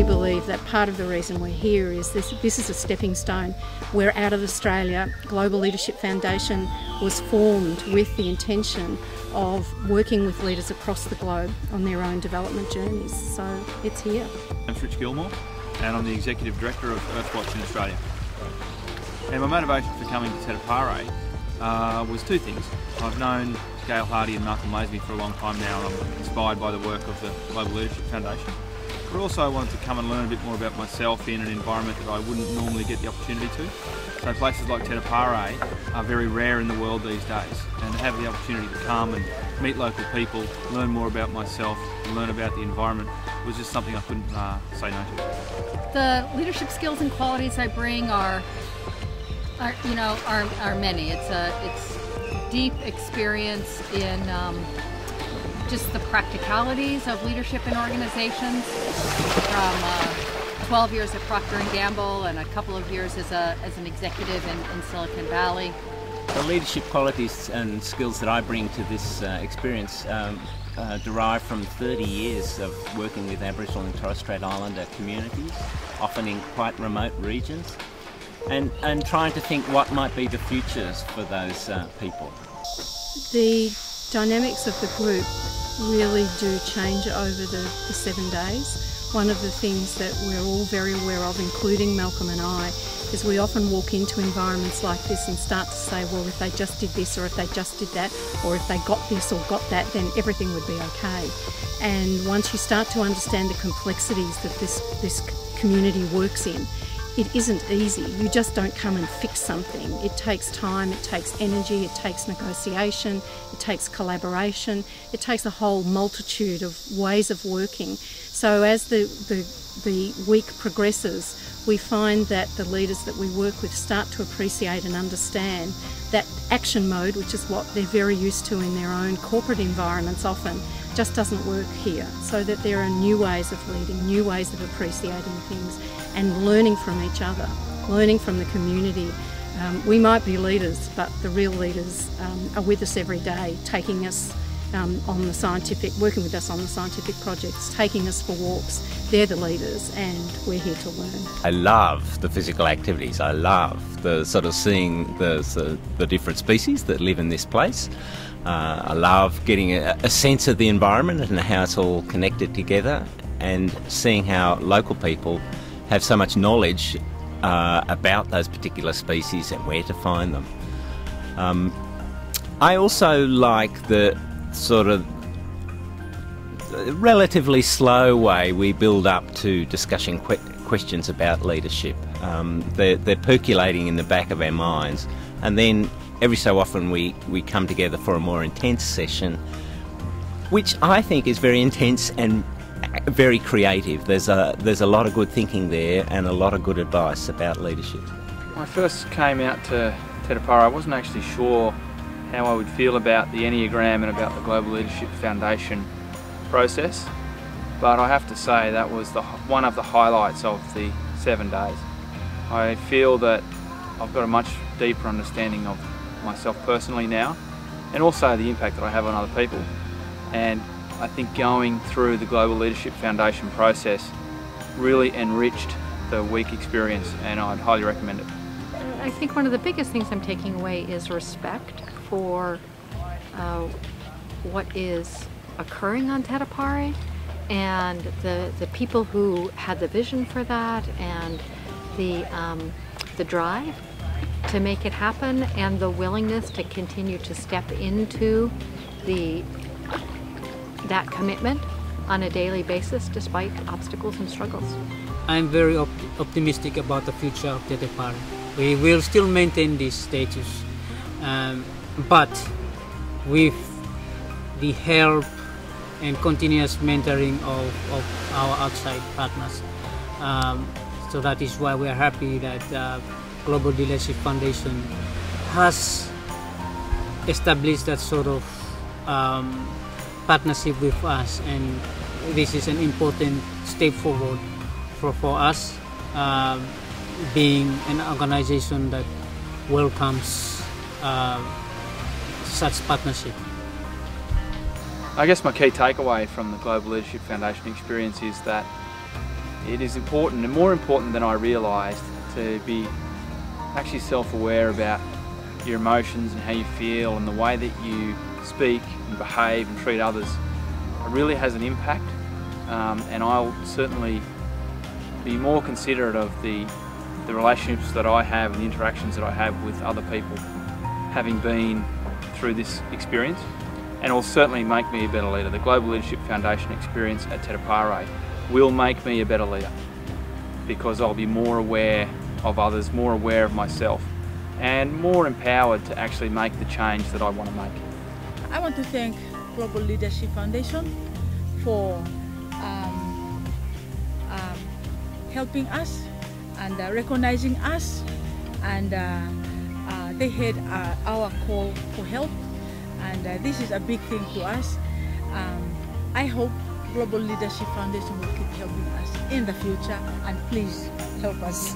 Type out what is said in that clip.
believe that part of the reason we're here is this is a stepping stone. We're out of Australia. Global Leadership Foundation was formed with the intention of working with leaders across the globe on their own development journeys. So it's here. I'm Rich Gilmore and I'm the Executive Director of Earthwatch in Australia. And my motivation for coming to Tetepare was two things. I've known Gail Hardy and Malcolm Lazenby for a long time now, and I'm inspired by the work of the Global Leadership Foundation. But also I wanted to come and learn a bit more about myself in an environment that I wouldn't normally get the opportunity to. So places like Tetepare are very rare in the world these days, and to have the opportunity to come and meet local people, learn more about myself, and learn about the environment was just something I couldn't say no to. The leadership skills and qualities I bring are many. It's deep experience in just the practicalities of leadership in organizations, from 12 years at Procter & Gamble and a couple of years as an executive in Silicon Valley. The leadership qualities and skills that I bring to this experience derive from 30 years of working with Aboriginal and Torres Strait Islander communities, often in quite remote regions, and trying to think what might be the futures for those people. The dynamics of the group really do change over the 7 days. One of the things that we're all very aware of, including Malcolm and I, is we often walk into environments like this and start to say, well, if they just did this, or if they just did that, or if they got this or got that, then everything would be okay. And once you start to understand the complexities that this community works in, it isn't easy. You just don't come and fix something. It takes time, it takes energy, it takes negotiation, it takes collaboration, it takes a whole multitude of ways of working. So as the week progresses, we find that the leaders that we work with start to appreciate and understand that action mode, which is what they're very used to in their own corporate environments often, just doesn't work here. So that there are new ways of leading, new ways of appreciating things, and learning from each other, learning from the community. We might be leaders, but the real leaders are with us every day, taking us working with us on the scientific projects, taking us for walks. They're the leaders, and we're here to learn. I love the physical activities. I love the sort of seeing the different species that live in this place. I love getting a sense of the environment and how it's all connected together, and seeing how local people have so much knowledge about those particular species and where to find them. I also like the sort of relatively slow way we build up to discussion questions about leadership. They're percolating in the back of our minds, and then every so often we come together for a more intense session, which I think is very intense and very creative. There's a lot of good thinking there and a lot of good advice about leadership. When I first came out to Tetepare, I wasn't actually sure how I would feel about the Enneagram and about the Global Leadership Foundation process, but I have to say that was one of the highlights of the 7 days. I feel that I've got a much deeper understanding of myself personally now, and also the impact that I have on other people. And I think going through the Global Leadership Foundation process really enriched the week experience, and I'd highly recommend it. I think one of the biggest things I'm taking away is respect for what is occurring on Tetepare, and the people who had the vision for that, and the drive to make it happen, and the willingness to continue to step into that commitment on a daily basis despite obstacles and struggles. I'm very optimistic about the future of Tetepare. We will still maintain this status, but with the help and continuous mentoring of our outside partners. So that is why we are happy that Global Leadership Foundation has established that sort of partnership with us, and this is an important step forward for us, being an organization that welcomes such partnership. I guess my key takeaway from the Global Leadership Foundation experience is that it is important, and more important than I realised, to be actually self-aware about your emotions and how you feel, and the way that you speak and behave and treat others. It really has an impact, and I'll certainly be more considerate of the relationships that I have and the interactions that I have with other people, having been through this experience, and it will certainly make me a better leader. The Global Leadership Foundation experience at Tetepare will make me a better leader, because I'll be more aware of others, more aware of myself, and more empowered to actually make the change that I want to make. I want to thank Global Leadership Foundation for helping us and recognizing us, and they heard our call for help, and this is a big thing to us. I hope Global Leadership Foundation will keep helping us in the future, and please help us.